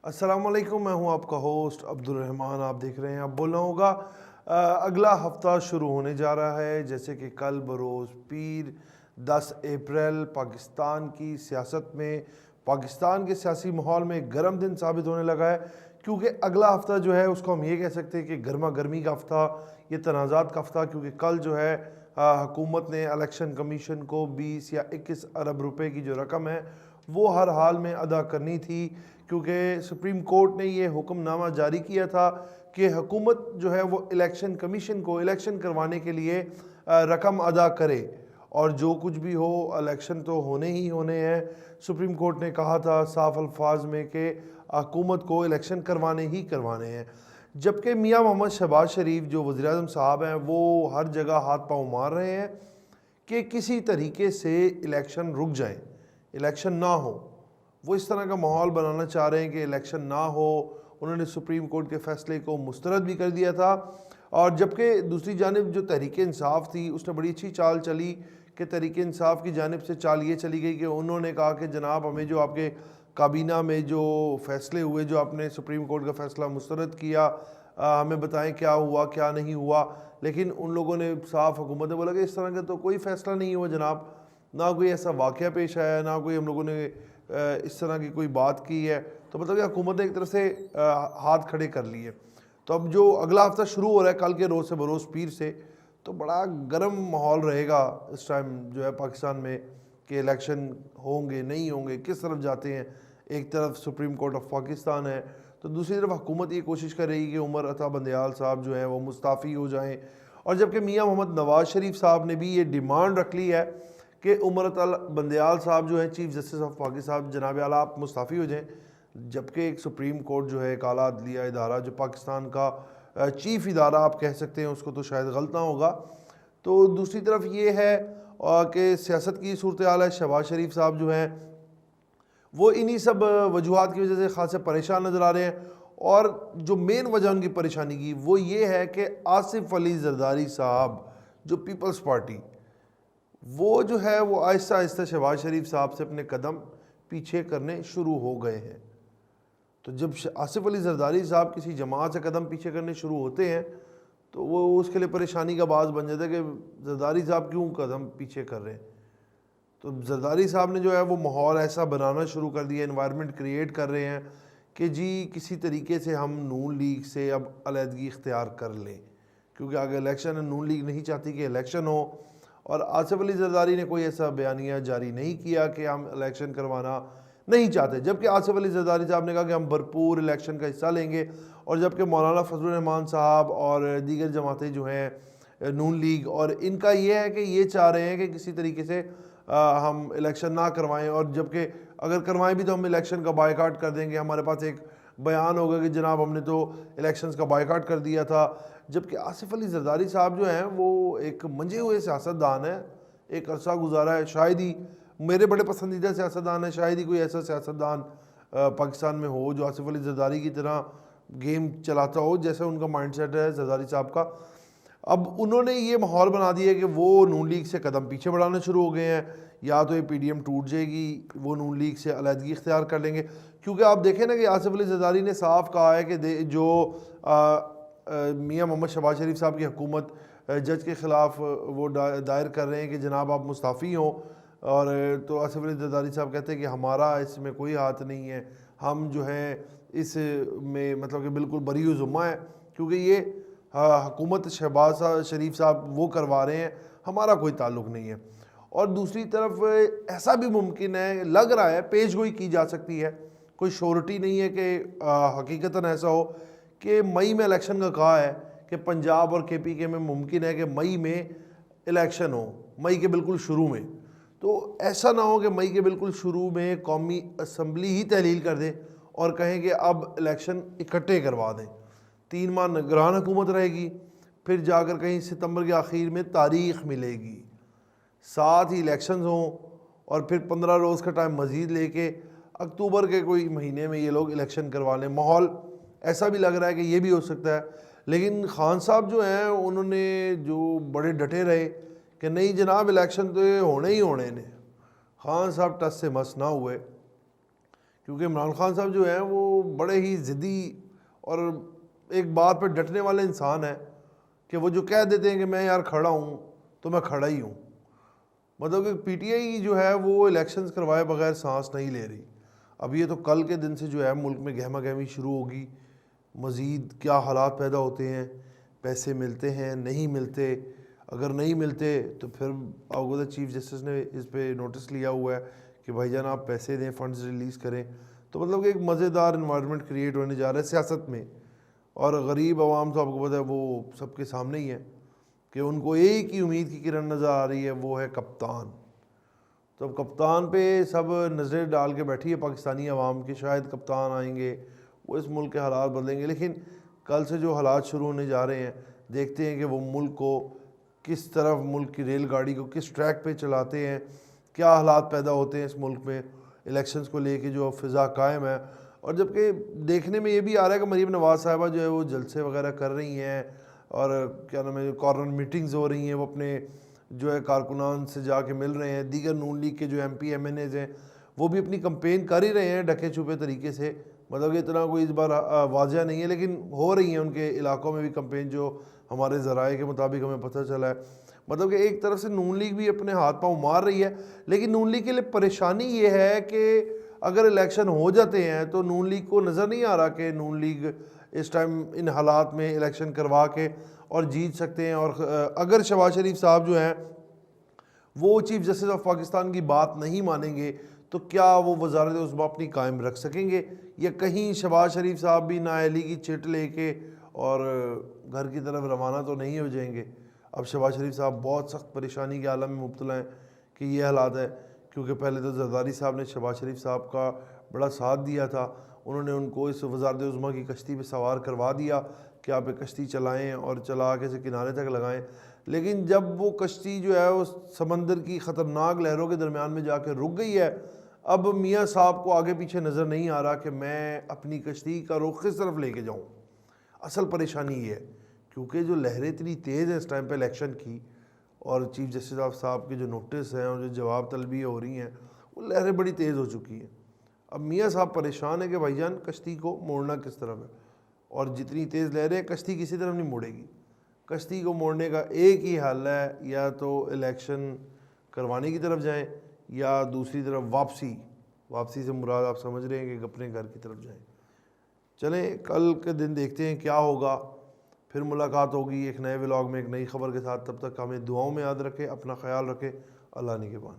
अस्सलामुअलैकुम, मैं हूं आपका होस्ट अब्दुल रहमान। आप देख रहे हैं, आप बोलना होगा। अगला हफ्ता शुरू होने जा रहा है, जैसे कि कल बरोज़ पीर 10 अप्रैल पाकिस्तान की सियासत में, पाकिस्तान के सियासी माहौल में एक गर्म दिन साबित होने लगा है। क्योंकि अगला हफ्ता जो है उसको हम ये कह सकते हैं कि गर्मा गर्मी का हफ्ता, ये तनाज़ात का हफ्ता। क्योंकि कल जो है हुकूमत ने इलेक्शन कमीशन को 20 या 21 अरब रुपए की जो रकम है वो हर हाल में अदा करनी थी। क्योंकि सुप्रीम कोर्ट ने ये हुक्मनामा जारी किया था कि हुकूमत जो है वो इलेक्शन कमीशन को इलेक्शन करवाने के लिए रकम अदा करे, और जो कुछ भी हो इलेक्शन तो होने ही होने हैं। सुप्रीम कोर्ट ने कहा था साफ अल्फाज में कि हुकूमत को इलेक्शन करवाने ही करवाने हैं। जबकि मियाँ मोहम्मद शहबाज शरीफ जो वज़ीर-ए-आज़म साहब हैं वो हर जगह हाथ पाँव मार रहे हैं कि किसी तरीके से इलेक्शन रुक जाए, इलेक्शन ना हो। वो इस तरह का माहौल बनाना चाह रहे हैं कि इलेक्शन ना हो। उन्होंने सुप्रीम कोर्ट के फैसले को मुस्तरद भी कर दिया था। और जबकि दूसरी जानिब जो तहरीक इंसाफ थी उसने बड़ी अच्छी चाल चली कि तहरीक इंसाफ की जानिब से चाल ये चली गई कि उन्होंने कहा कि जनाब हमें जो आपके काबीना में जो फैसले हुए, जो आपने सुप्रीम कोर्ट का फैसला मुस्तरद किया, हमें बताएं क्या हुआ क्या नहीं हुआ। लेकिन उन लोगों ने साफ, हुकूमत ने बोला कि इस तरह का तो कोई फ़ैसला नहीं हुआ जनाब, ना कोई ऐसा वाक़या पेश आया, ना कोई हम लोगों ने इस तरह की कोई बात की है। तो मतलब कि हुकूमत ने एक तरह से हाथ खड़े कर लिए। तो अब जो अगला हफ्ता शुरू हो रहा है कल के रोज़ से बरोज़ पीर से, तो बड़ा गर्म माहौल रहेगा इस टाइम जो है पाकिस्तान में कि इलेक्शन होंगे नहीं होंगे, किस तरफ जाते हैं। एक तरफ सुप्रीम कोर्ट ऑफ पाकिस्तान है, तो दूसरी तरफ हुकूमत ये कोशिश कर रही है कि उमर अता बंदयाल साहब जो है वो मुस्ताफ़ी हो जाएं। और जबकि मियाँ मोहम्मद नवाज़ शरीफ साहब ने भी ये डिमांड रख ली है कि उमर अता बंदयाल साहब जो हैं चीफ जस्टिस ऑफ पाकिस्तान, जनाब आला आप मुस्ताफ़ी हो जाएं। जबकि एक सुप्रीम कोर्ट जो है एक आला अदलिया इदारा, जो पाकिस्तान का चीफ इदारा आप कह सकते हैं उसको, तो शायद गलत ना होगा। तो दूसरी तरफ ये है कि सियासत की सूरत हाल है। शहबाज शरीफ साहब जो हैं वो इन्हीं सब वजूहात की वजह से खासे परेशान नज़र आ रहे हैं। और जो मेन वजह उनकी परेशानी की वो ये है कि आसिफ अली जरदारी साहब जो पीपल्स पार्टी, वो जो है वो आहिस्ता आहिस्ता शहबाज शरीफ साहब से अपने कदम पीछे करने शुरू हो गए हैं। तो जब आसिफ अली जरदारी साहब किसी जमात से कदम पीछे करने शुरू होते हैं तो वो उसके लिए परेशानी का बाज़ बन जाता है कि जरदारी साहब क्यों कदम पीछे कर रहे हैं। तो जरदारी साहब ने जो है वो माहौल ऐसा बनाना शुरू कर दिया, एनवायरनमेंट क्रिएट कर रहे हैं कि जी किसी तरीके से हम नून लीग से अब अलहदगी इख्तियार कर लें, क्योंकि आगे इलेक्शन है। नून लीग नहीं चाहती कि इलेक्शन हो, और आसिफ अली जरदारी ने कोई ऐसा बयानिया जारी नहीं किया कि हम इलेक्शन करवाना नहीं चाहते। जबकि आसिफ अली जरदारी साहब ने कहा कि हम भरपूर इलेक्शन का हिस्सा लेंगे। और जबकि मौलाना फजलुर रहमान साहब और दीगर जमातें जो हैं नून लीग, और इनका ये है कि ये चाह रहे हैं कि किसी तरीके से हम इलेक्शन ना करवाएं, और जबकि अगर करवाएं भी तो हम इलेक्शन का बायकाट कर देंगे। हमारे पास एक बयान होगा कि जनाब हमने तो इलेक्शंस का बायकाट कर दिया था। जबकि आसिफ अली जरदारी साहब जो हैं वो एक मंजे हुए सियासतदान है, एक अरसा गुजारा है, शायद ही मेरे बड़े पसंदीदा सियासतदान है, शायद ही कोई ऐसा सियासतदान पाकिस्तान में हो जो आसिफ अली जरदारी की तरह गेम चलाता हो जैसे उनका माइंडसेट है जरदारी साहब का। अब उन्होंने ये माहौल बना दिया कि वो नून लीग से कदम पीछे बढ़ाना शुरू हो गए हैं। या तो ये पीडीएम टूट जाएगी, वो नून लीग से अलहदगी इख्तियार कर लेंगे। क्योंकि आप देखें ना कि आसिफ अली जरदारी ने साफ कहा है कि जो मियाँ मोहम्मद शहबाज शरीफ साहब की हुकूमत जज के ख़िलाफ़ वो दायर कर रहे हैं कि जनाब आप मुस्ताफ़ी हों। और तो आसिफ अली जरदारी साहब कहते हैं कि हमारा इसमें कोई हाथ नहीं है, हम जो हैं इस में मतलब कि बिल्कुल बरी ज़ुम्मा है, क्योंकि ये हुकूमत शहबाज शरीफ साहब वो करवा रहे हैं, हमारा कोई ताल्लुक़ नहीं है। और दूसरी तरफ ऐसा भी मुमकिन है, लग रहा है, पेश गोई की जा सकती है, कोई श्योरिटी नहीं है कि हकीकतन ऐसा हो कि मई में इलेक्शन का कहा है कि पंजाब और KPK में मुमकिन है कि मई में इलेक्शन हो, मई के बिल्कुल शुरू में। तो ऐसा ना हो कि मई के बिल्कुल शुरू में कौमी असम्बली ही तहलील कर दे और कहें कि अब इलेक्शन इकट्ठे करवा दें। 3 माह निगरान हुकूमत रहेगी, फिर जाकर कहीं सितंबर के आखिर में तारीख मिलेगी, साथ ही इलेक्शंस हों, और फिर 15 रोज़ का टाइम मज़ीद लेके अक्टूबर के कोई महीने में ये लोग इलेक्शन करवा लें। माहौल ऐसा भी लग रहा है कि ये भी हो सकता है। लेकिन खान साहब जो हैं उन्होंने जो बड़े डटे रहे कि नहीं जनाब इलेक्शन तो ये होने ही होने ने। खान साहब टस से मस ना हुए, क्योंकि इमरान खान साहब जो हैं वो बड़े ही ज़िद्दी और एक बात पर डटने वाले इंसान है कि वो जो कह देते हैं कि मैं यार खड़ा हूँ तो मैं खड़ा ही हूँ। मतलब कि पीटीआई जो है वो इलेक्शंस करवाए बगैर सांस नहीं ले रही। अब ये तो कल के दिन से जो है मुल्क में गहमा गहमी शुरू होगी, मज़ीद क्या हालात पैदा होते हैं, पैसे मिलते हैं नहीं मिलते, अगर नहीं मिलते तो फिर आपको चीफ जस्टिस ने इस पे नोटिस लिया हुआ है कि भाईजान आप पैसे दें, फंड्स रिलीज़ करें। तो मतलब कि एक मज़ेदार इन्वायरमेंट क्रिएट होने जा रहा है सियासत में। और गरीब आवाम तो आपको पता है वो सबके सामने ही है कि उनको एक ही उम्मीद की किरण नज़र आ रही है, वो है कप्तान। तो अब कप्तान पे सब नज़रें डाल के बैठी है पाकिस्तानी अवाम के, शायद कप्तान आएंगे, वो इस मुल्क के हालात बदलेंगे। लेकिन कल से जो हालात शुरू होने जा रहे हैं, देखते हैं कि वो मुल्क को किस तरफ, मुल्क की रेलगाड़ी को किस ट्रैक पे चलाते हैं, क्या हालात पैदा होते हैं इस मुल्क में इलेक्शंस को लेके जो फ़िज़ा कायम है। और जबकि देखने में ये भी आ रहा है कि मरीम नवाज़ साहिबा जो है वो जलसे वगैरह कर रही हैं और क्या नाम है, कॉर्नर मीटिंग्स हो रही हैं, वो अपने जो है कारकुनान से जाके मिल रहे हैं। दीगर नून लीग के जो MP MNAs हैं वो भी अपनी कंपेन कर ही रहे हैं ढके छुपे तरीके से। मतलब कि इतना कोई इस बार वाजिया नहीं है, लेकिन हो रही है उनके इलाकों में भी कंपेन, जो हमारे ज़राए के मुताबिक हमें पता चला है। मतलब कि एक तरफ से नून लीग भी अपने हाथ पाँव मार रही है, लेकिन नून लीग के लिए परेशानी ये है कि अगर इलेक्शन हो जाते हैं तो नून लीग को नज़र नहीं आ रहा कि नून लीग इस टाइम इन हालात में इलेक्शन करवा के और जीत सकते हैं। और अगर शहबाज शरीफ साहब जो हैं वो चीफ जस्टिस ऑफ पाकिस्तान की बात नहीं मानेंगे तो क्या वो वजारत उज़्मा अपनी कायम रख सकेंगे, या कहीं शहबाज शरीफ साहब भी नाअहली की चिट लेके और घर की तरफ रवाना तो नहीं हो जाएंगे। अब शहबाज शरीफ साहब बहुत सख्त परेशानी के आलम में मुब्तला हैं कि ये हालात है, क्योंकि पहले तो जरदारी साहब ने शहबाज शरीफ साहब का बड़ा साथ दिया था, उन्होंने उनको इस वजारत उज़्मा की कश्ती पे सवार करवा दिया कि आप एक कश्ती चलाएं और चला के से किनारे तक लगाएं। लेकिन जब वो कश्ती जो है उस समंदर की ख़तरनाक लहरों के दरमियान में जाकर रुक गई है, अब मियाँ साहब को आगे पीछे नज़र नहीं आ रहा कि मैं अपनी कश्ती का रुख किस तरफ लेके जाऊँ। असल परेशानी ये है क्योंकि जो लहरें इतनी तेज़ हैं इस टाइम पे इलेक्शन की, और चीफ जस्टिस साहब के जो नोटिस हैं और जो जवाब तलबी हो रही हैं, वो लहरें बड़ी तेज़ हो चुकी हैं। अब मियाँ साहब परेशान है कि भाईजान कश्ती को मोड़ना किस तरफ है, और जितनी तेज़ लहरें, कश्ती किसी तरफ नहीं मुड़ेगी। कश्ती को मोड़ने का एक ही हल है, या तो इलेक्शन करवाने की तरफ जाएं या दूसरी तरफ वापसी से मुराद आप समझ रहे हैं कि अपने घर की तरफ जाएं। चलें कल के दिन देखते हैं क्या होगा, फिर मुलाकात होगी एक नए व्लॉग में एक नई खबर के साथ। तब तक हमें दुआओं में याद रखें, अपना ख्याल रखें। अल्लाह निगहबान।